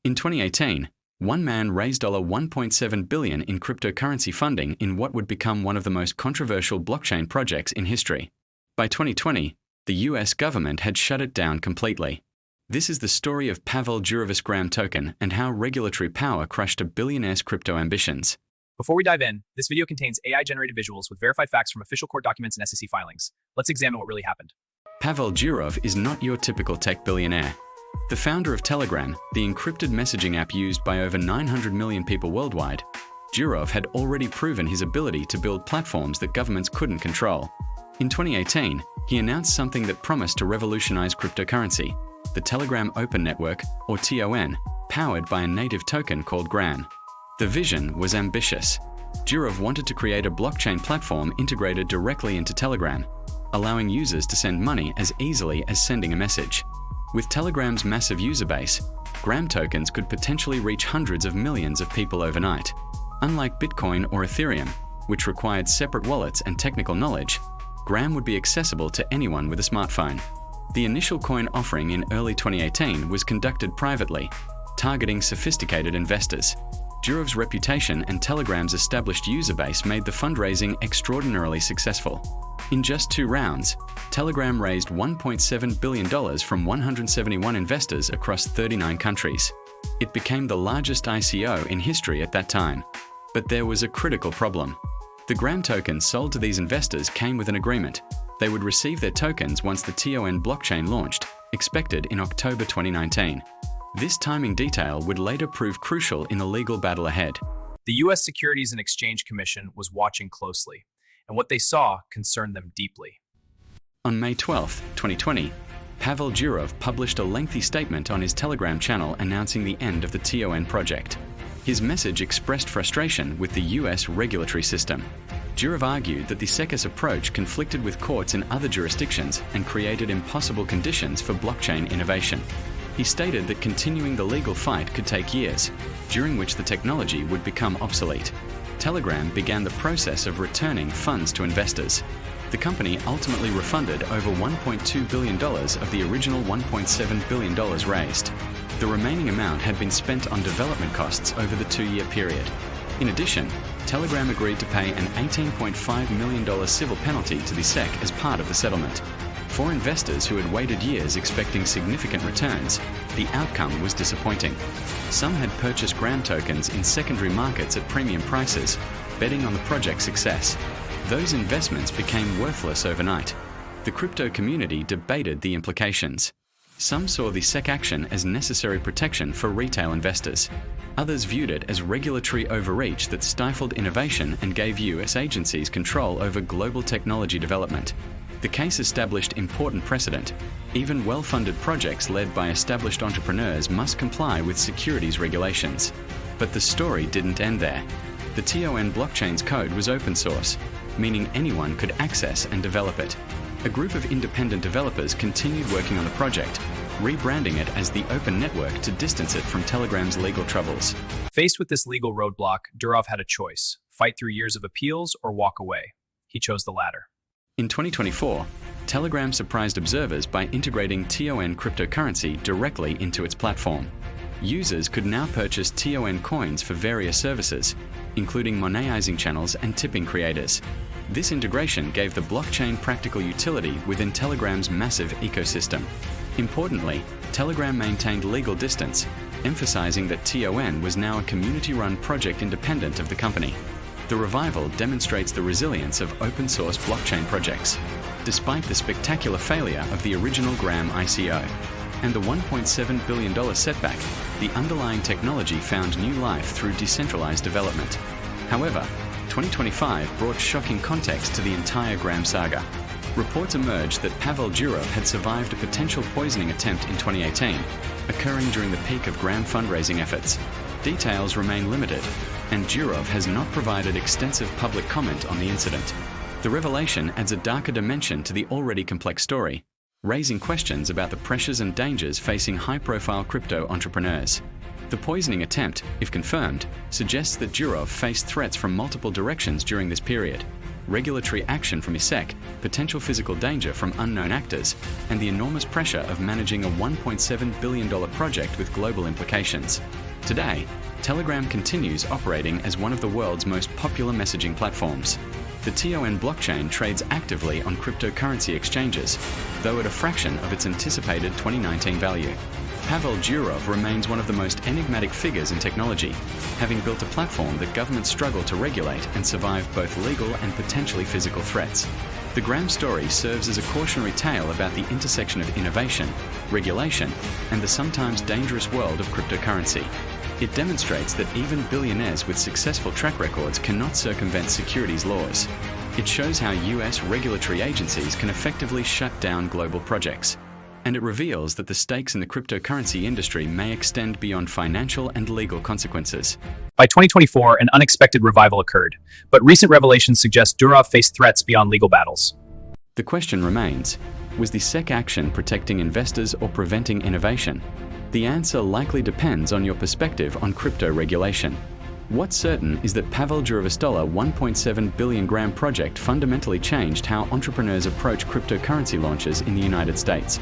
In 2018, one man raised $1.7 billion in cryptocurrency funding in what would become one of the most controversial blockchain projects in history. By 2020, the US government had shut it down completely. This is the story of Pavel Durov's Gram token and how regulatory power crushed a billionaire's crypto ambitions. Before we dive in, this video contains AI-generated visuals with verified facts from official court documents and SEC filings. Let's examine what really happened. Pavel Durov is not your typical tech billionaire. The founder of Telegram, the encrypted messaging app used by over 900 million people worldwide, Durov had already proven his ability to build platforms that governments couldn't control. In 2018, he announced something that promised to revolutionize cryptocurrency, the Telegram Open Network, or TON, powered by a native token called Gram. The vision was ambitious. Durov wanted to create a blockchain platform integrated directly into Telegram, allowing users to send money as easily as sending a message. With Telegram's massive user base, Gram tokens could potentially reach hundreds of millions of people overnight. Unlike Bitcoin or Ethereum, which required separate wallets and technical knowledge, Gram would be accessible to anyone with a smartphone. The initial coin offering in early 2018 was conducted privately, targeting sophisticated investors. Durov's reputation and Telegram's established user base made the fundraising extraordinarily successful. In just 2 rounds, Telegram raised $1.7 billion from 171 investors across 39 countries. It became the largest ICO in history at that time. But there was a critical problem. The Gram tokens sold to these investors came with an agreement. They would receive their tokens once the TON blockchain launched, expected in October 2019. This timing detail would later prove crucial in the legal battle ahead. The U.S. Securities and Exchange Commission was watching closely, and what they saw concerned them deeply. On May 12, 2020, Pavel Durov published a lengthy statement on his Telegram channel announcing the end of the TON project. His message expressed frustration with the US regulatory system. Durov argued that the SEC's approach conflicted with courts in other jurisdictions and created impossible conditions for blockchain innovation. He stated that continuing the legal fight could take years, during which the technology would become obsolete. Telegram began the process of returning funds to investors. The company ultimately refunded over $1.2 billion of the original $1.7 billion raised. The remaining amount had been spent on development costs over the 2-year period. In addition, Telegram agreed to pay an $18.5 million civil penalty to the SEC as part of the settlement. For investors who had waited years expecting significant returns, the outcome was disappointing. Some had purchased Gram tokens in secondary markets at premium prices, betting on the project's success. Those investments became worthless overnight. The crypto community debated the implications. Some saw the SEC action as necessary protection for retail investors. Others viewed it as regulatory overreach that stifled innovation and gave US agencies control over global technology development. The case established important precedent. Even well-funded projects led by established entrepreneurs must comply with securities regulations. But the story didn't end there. The TON blockchain's code was open source, meaning anyone could access and develop it. A group of independent developers continued working on the project, rebranding it as the Open Network to distance it from Telegram's legal troubles. Faced with this legal roadblock, Durov had a choice: fight through years of appeals or walk away. He chose the latter. In 2024, Telegram surprised observers by integrating TON cryptocurrency directly into its platform. Users could now purchase TON coins for various services, including monetizing channels and tipping creators. This integration gave the blockchain practical utility within Telegram's massive ecosystem. Importantly, Telegram maintained legal distance, emphasizing that TON was now a community-run project independent of the company. The revival demonstrates the resilience of open-source blockchain projects, despite the spectacular failure of the original Gram ICO. And the $1.7 billion setback, the underlying technology found new life through decentralized development. However, 2025 brought shocking context to the entire Gram saga. Reports emerged that Pavel Durov had survived a potential poisoning attempt in 2018, occurring during the peak of Gram fundraising efforts. Details remain limited, and Durov has not provided extensive public comment on the incident. The revelation adds a darker dimension to the already complex story, raising questions about the pressures and dangers facing high-profile crypto entrepreneurs. The poisoning attempt, if confirmed, suggests that Durov faced threats from multiple directions during this period. regulatory action from SEC, potential physical danger from unknown actors, and the enormous pressure of managing a $1.7 billion project with global implications. Today, Telegram continues operating as one of the world's most popular messaging platforms. The TON blockchain trades actively on cryptocurrency exchanges, though at a fraction of its anticipated 2019 value. Pavel Durov remains one of the most enigmatic figures in technology, having built a platform that governments struggle to regulate and survive both legal and potentially physical threats. The Graham story serves as a cautionary tale about the intersection of innovation, regulation, and the sometimes dangerous world of cryptocurrency. It demonstrates that even billionaires with successful track records cannot circumvent securities laws. It shows how US regulatory agencies can effectively shut down global projects. And it reveals that the stakes in the cryptocurrency industry may extend beyond financial and legal consequences. By 2024, an unexpected revival occurred, but recent revelations suggest Durov faced threats beyond legal battles. The question remains, was the SEC action protecting investors or preventing innovation? The answer likely depends on your perspective on crypto regulation. What's certain is that Pavel Durov's $1.7 billion Graham project fundamentally changed how entrepreneurs approach cryptocurrency launches in the United States.